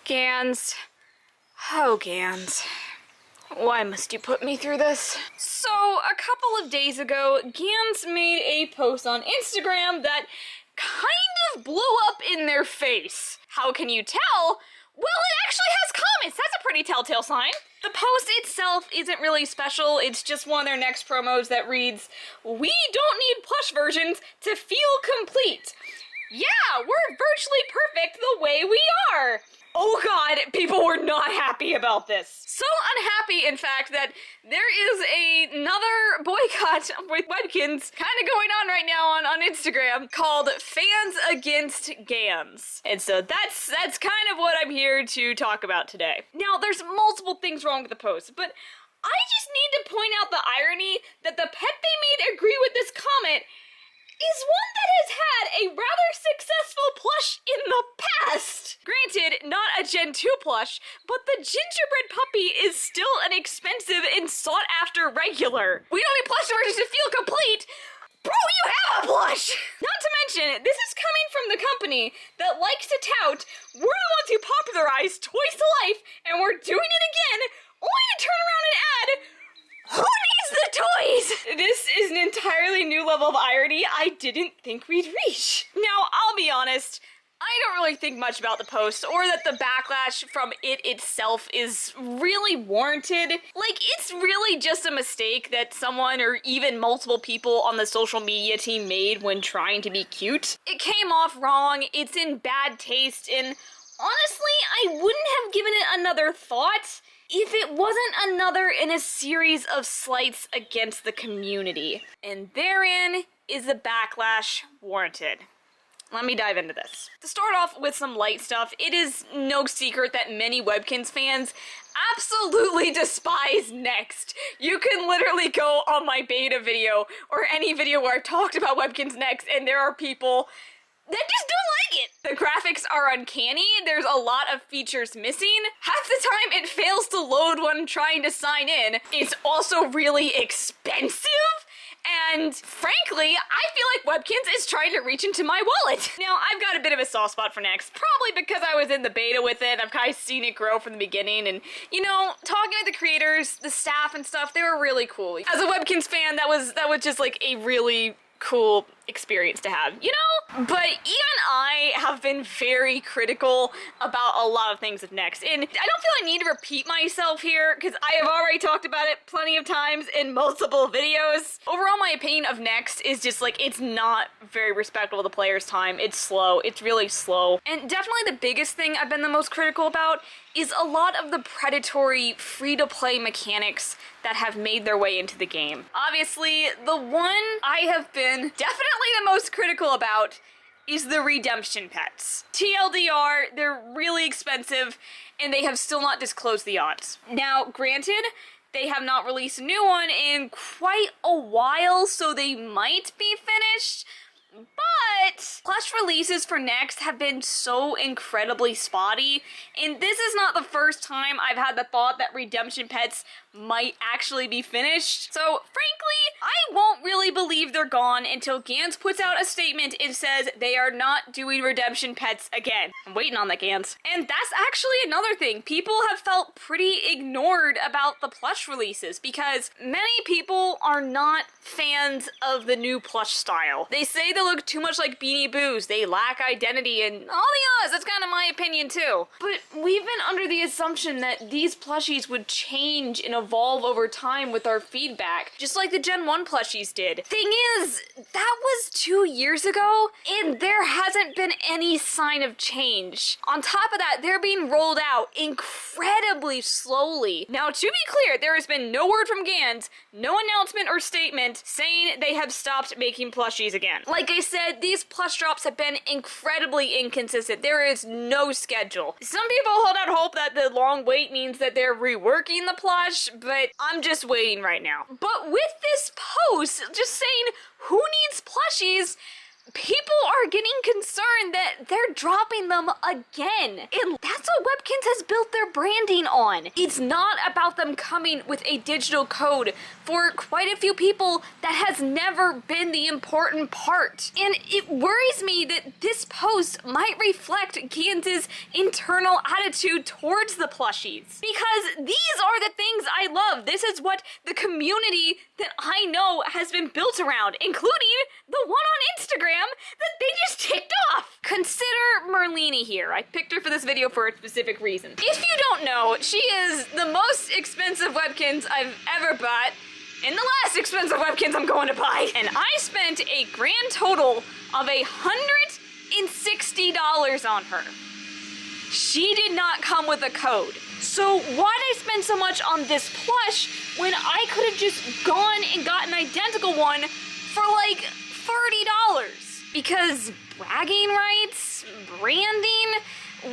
Gans. Oh, Gans. Why must you put me through this? So, a couple of days ago, Gans made a post on Instagram that kind of blew up in their face. How can you tell? Well, it actually has comments. That's a pretty telltale sign. The post itself isn't really special. It's just one of their next promos that reads, "We don't need plush versions to feel complete. Yeah, we're virtually perfect the way we are." Oh god, people were not happy about this. So unhappy, in fact, that there is another boycott with Webkinz kind of going on right now on Instagram called Fans Against Gans. And so that's kind of what I'm here to talk about today. Now, there's multiple things wrong with the post, but I just need to point out the irony that the pet they made agree with this comment is one that has had a rather successful plush in the past. Granted, not a Gen 2 plush, but the gingerbread puppy is still an expensive and sought-after regular. We don't need plush versions to feel complete. Bro, you have a plush! Not to mention, this is coming from the company that likes to tout, we're the ones who popularized Toys to Life, and we're doing it again, only to turn around and add, who needs the toys? This is an entirely new level of irony I didn't think we'd reach. Now, I'll be honest, I don't really think much about the post or that the backlash from it itself is really warranted. Like, it's really just a mistake that someone or even multiple people on the social media team made when trying to be cute. It came off wrong, it's in bad taste, and honestly, I wouldn't have given it another thought if it wasn't another in a series of slights against the community. And therein is the backlash warranted. Let me dive into this. To start off with some light stuff, it is no secret that many Webkinz fans absolutely despise Next. You can literally go on my beta video or any video where I've talked about Webkinz Next and there are people that just don't like it. The graphics are uncanny, there's a lot of features missing. Half the time it fails to load when trying to sign in. It's also really expensive. And frankly, I feel like Webkinz is trying to reach into my wallet. Now, I've got a bit of a soft spot for Next, probably because I was in the beta with it. I've kind of seen it grow from the beginning, and you know, talking with the creators, the staff and stuff, they were really cool. As a Webkinz fan, that was just like a really cool experience to have, you know? But even I have been very critical about a lot of things with Next, and I don't feel I need to repeat myself here because I have already talked about it plenty of times in multiple videos. Overall, my opinion of Next is just like, it's not very respectful of the player's time. It's slow, it's really slow. And definitely the biggest thing I've been the most critical about is a lot of the predatory free-to-play mechanics that have made their way into the game. Obviously, the one I have been definitely the most critical about is the redemption pets. TLDR, they're really expensive, and they have still not disclosed the odds. Now, granted, they have not released a new one in quite a while, so they might be finished, but plush releases for Next have been so incredibly spotty, and this is not the first time I've had the thought that redemption pets might actually be finished. So frankly, I won't really believe they're gone until Gans puts out a statement and says they are not doing redemption pets again. I'm waiting on that, Gans. And that's actually another thing. People have felt pretty ignored about the plush releases because many people are not fans of the new plush style. They say they look too much like Beanie Boos, they lack identity, and all the odds, that's kind of my opinion too. But we've been under the assumption that these plushies would change and evolve over time with our feedback, just like the Gen 1 plushies did. Thing is, that was 2 years ago, and there hasn't been any sign of change. On top of that, they're being rolled out incredibly slowly. Now, to be clear, there has been no word from Gans, no announcement or statement saying they have stopped making plushies again. Like I said, these plush drops have been incredibly inconsistent. There is no schedule. Some people hold out hope that the long wait means that they're reworking the plush, but I'm just waiting right now. But with this post just saying who needs plushies, people are getting concerned that they're dropping them again. And that's what Webkinz has built their branding on. It's not about them coming with a digital code. For quite a few people, that has never been the important part. And it worries me that this post might reflect Ganz's internal attitude towards the plushies. Because these are the things I love. This is what the community that I know has been built around, including the one on Instagram that they just ticked off. Consider Merlini here. I picked her for this video for a specific reason. If you don't know, she is the most expensive Webkinz I've ever bought, and the last expensive Webkinz I'm going to buy. And I spent a grand total of $160 on her. She did not come with a code. So why'd I spend so much on this plush when I could have just gone and got an identical one for like $30? Because bragging rights, branding,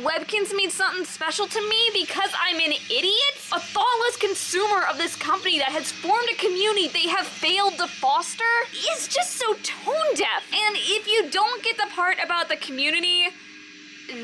Webkinz means something special to me because I'm an idiot? A thoughtless consumer of this company that has formed a community they have failed to foster is just so tone deaf. And if you don't get the part about the community,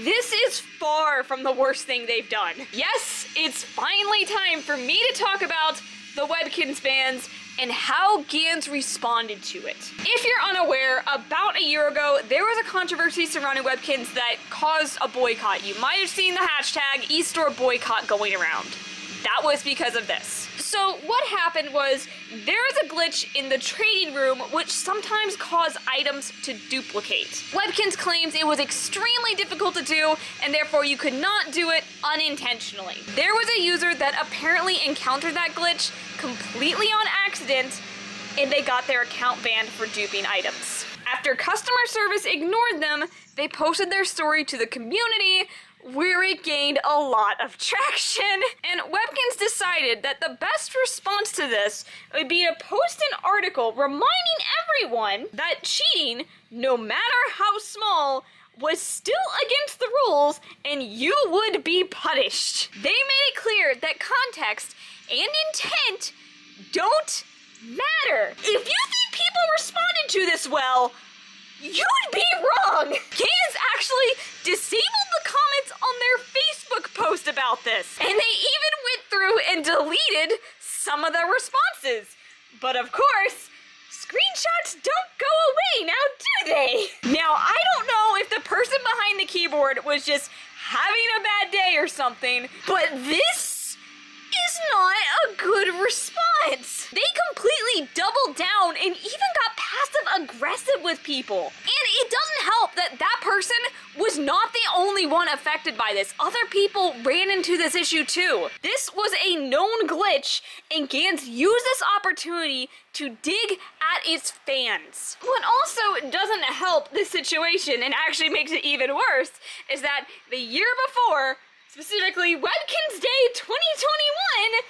this is far from the worst thing they've done. Yes, it's finally time for me to talk about the Webkinz bans and how Ganz responded to it. If you're unaware, about a year ago, there was a controversy surrounding Webkinz that caused a boycott. You might have seen the hashtag eStore boycott going around. That was because of this. So what happened was, there was a glitch in the trading room which sometimes caused items to duplicate. Webkinz claims it was extremely difficult to do, and therefore you could not do it unintentionally. There was a user that apparently encountered that glitch completely on accident, and they got their account banned for duping items. After customer service ignored them, they posted their story to the community, where it gained a lot of traction. And Webkinz decided that the best response to this would be to post an article reminding everyone that cheating, no matter how small, was still against the rules and you would be punished. They made it clear that context and intent don't matter. If you think people responded to this well, you'd be wrong! Ganz actually disabled the comments on their Facebook post about this, and they even went through and deleted some of the responses. But of course, screenshots don't go away now, do they? Now, I don't know if the person behind the keyboard was just having a bad day or something, but this is not a good response. They completely doubled down and even got passive aggressive with people. And it doesn't help that that person was not the only one affected by this. Other people ran into this issue too. This was a known glitch, and Ganz used this opportunity to dig at its fans. What also doesn't help this situation and actually makes it even worse is that the year before, specifically Webkinz Day 2021,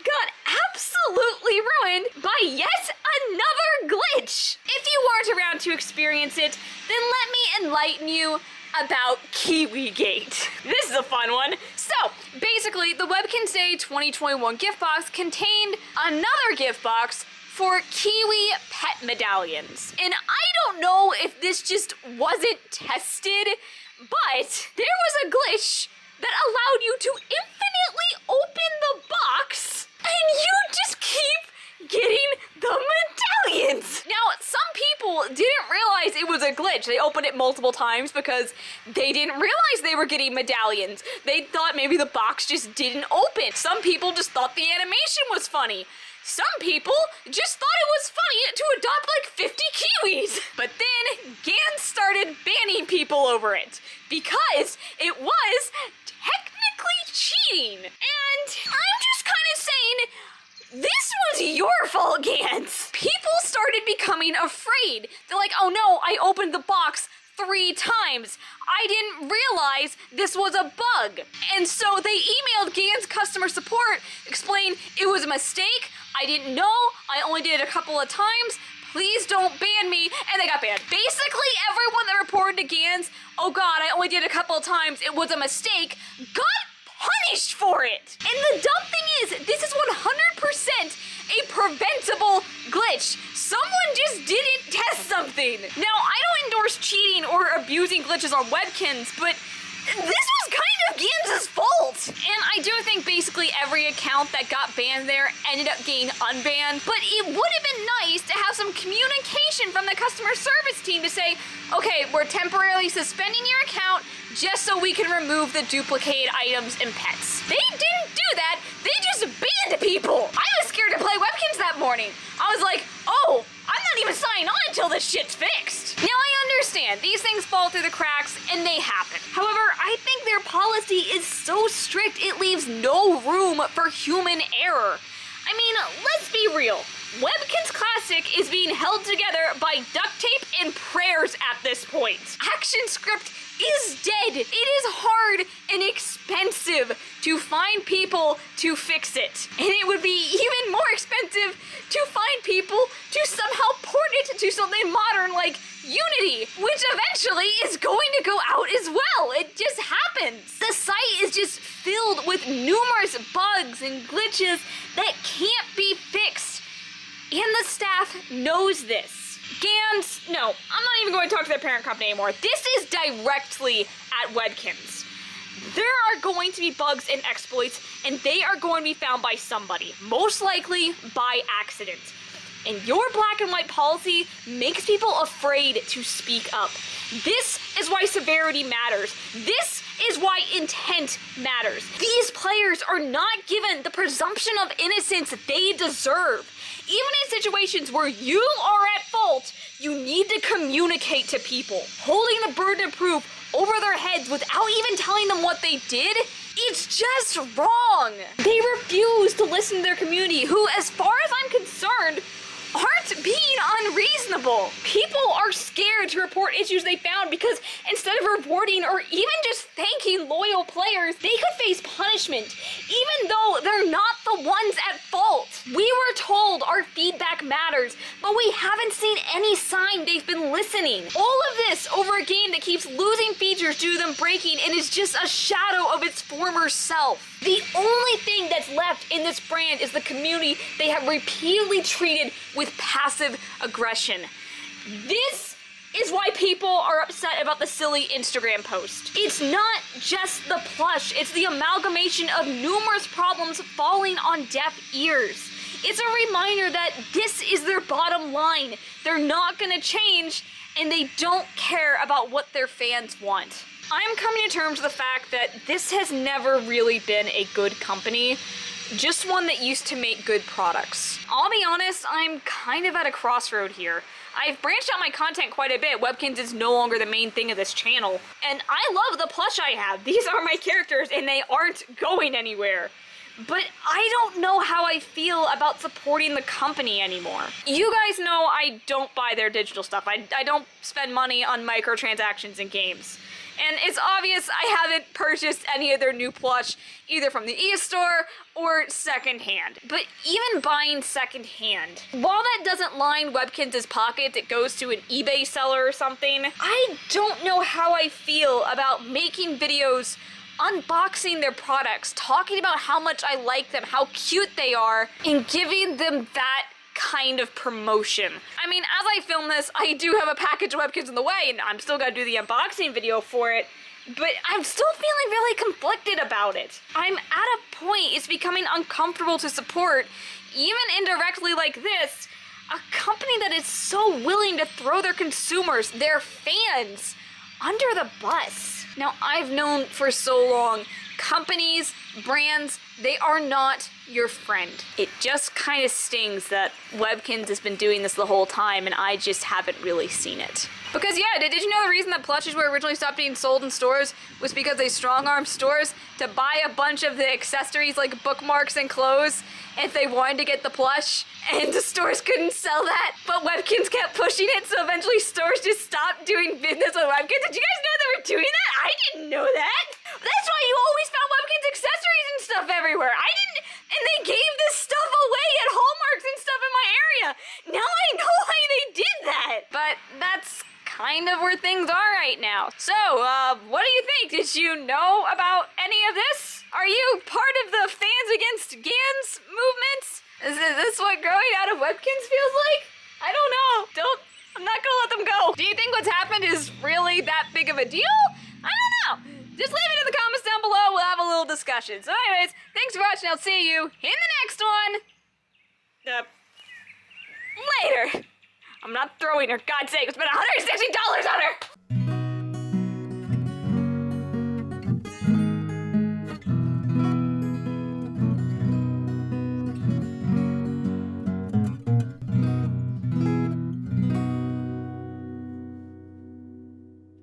got absolutely ruined by yet another glitch. If you weren't around to experience it, then let me enlighten you about KiwiGate. This is a fun one. So, basically, the Webkinz Day 2021 gift box contained another gift box for Kiwi pet medallions. And I don't know if this just wasn't tested, but there was a glitch that allowed you to infinitely open the box, and you just keep getting the medallions. Now, some people didn't realize it was a glitch. They opened it multiple times because they didn't realize they were getting medallions. They thought maybe the box just didn't open. Some people just thought the animation was funny. Some people just thought it was funny to adopt like 50 kiwis. But then Ganz started banning people over it because it was technically cheating. And I'm just kind of saying, this was your fault, Ganz. People started becoming afraid. They're like, oh no, I opened the box 3 times. I didn't realize this was a bug. And so they emailed Ganz customer support, explained it was a mistake. I didn't know. I only did it a couple of times. Please don't ban me. And they got banned. Basically, everyone that reported to Ganz, oh god, I only did it a couple of times, it was a mistake, got punished for it. And the dumb thing is, this is 100% a preventable glitch. Someone just didn't test something. Now, I don't cheating or abusing glitches on Webkinz, but this was kind of Ganz's fault. And I do think basically every account that got banned there ended up getting unbanned, but it would have been nice to have some communication from the customer service team to say, okay, we're temporarily suspending your account just so we can remove the duplicated items and pets. They didn't do that. They just banned people. I was scared to play Webkinz that morning. I was like, oh, I'm not even signing on until this shit's fixed. Now I understand, these things fall through the cracks and they happen. However, I think their policy is so strict it leaves no room for human error. I mean, let's be real. Webkinz Classic is being held together by duct tape and prayers at this point. Action script is dead. It is hard and expensive to find people to fix it. And it would be even more expensive to find people to somehow port it to something modern like Unity, which eventually is going to go out as well. It just happens. The site is just filled with numerous bugs and glitches that can't be fixed. And the staff knows this. Ganz, no, I'm not even going to talk to their parent company anymore. This is directly at Webkinz. There are going to be bugs and exploits, and they are going to be found by somebody, most likely by accident. And your black and white policy makes people afraid to speak up. This is why severity matters. This is why intent matters. These players are not given the presumption of innocence they deserve. Even in situations where you are at fault, you need to communicate to people. Holding the burden of proof over their heads without even telling them what they did, it's just wrong. They refuse to listen to their community, who, as far as I'm concerned, aren't being unreasonable. People are scared to report issues they found because instead of rewarding or even just thanking loyal players, they could face punishment, even though they're not the ones at fault. We were told our feedback matters, but we haven't seen any sign they've been listening. All of this over a game that keeps losing features due to them breaking and is just a shadow of its former self. The only thing that's left in this brand is the community they have repeatedly treated with passive aggression. This is why people are upset about the silly Instagram post. It's not just the plush, it's the amalgamation of numerous problems falling on deaf ears. It's a reminder that this is their bottom line. They're not gonna change, and they don't care about what their fans want. I'm coming to terms with the fact that this has never really been a good company, just one that used to make good products. I'll be honest, I'm kind of at a crossroad here. I've branched out my content quite a bit. Webkinz is no longer the main thing of this channel, and I love the plush I have. These are my characters, and they aren't going anywhere. But I don't know how I feel about supporting the company anymore. You guys know I don't buy their digital stuff. I don't spend money on microtransactions in games. And it's obvious I haven't purchased any of their new plush, either from the e-store or secondhand. But even buying secondhand, while that doesn't line Webkinz's pocket, it goes to an eBay seller or something, I don't know how I feel about making videos unboxing their products, talking about how much I like them, how cute they are, and giving them that kind of promotion. I mean, as I film this, I do have a package of Webkinz in the way, and I'm still gonna do the unboxing video for it, but I'm still feeling really conflicted about it. I'm at a point it's becoming uncomfortable to support, even indirectly like this, a company that is so willing to throw their consumers, their fans, under the bus. Now, I've known for so long, companies, brands, they are not your friend. It just kind of stings that Webkinz has been doing this the whole time and I just haven't really seen it. Because yeah, did you know the reason that plushes were originally stopped being sold in stores was because they strong-armed stores to buy a bunch of the accessories like bookmarks and clothes if they wanted to get the plush, and the stores couldn't sell that, but Webkinz kept pushing it, so eventually stores just stopped doing business with Webkinz. Did you guys know they were doing that? I didn't know that. That's why you always found Webkinz accessories and stuff everywhere. I didn't, and they gave this stuff away at Hallmarks and stuff in my area. Now I know why they did that. But that's kind of where things are right now. So, what do you think? Did you know about any of this? Are you part of the Fans Against Ganz movement? Is this what growing out of Webkinz feels like? I don't know. I'm not gonna let them go. Do you think what's happened is real? deal? I don't know. Just leave it in the comments down below. We'll have a little discussion. So anyways, thanks for watching. I'll see you in the next one. Later. I'm not throwing her. God's sake, I spent $160 on her.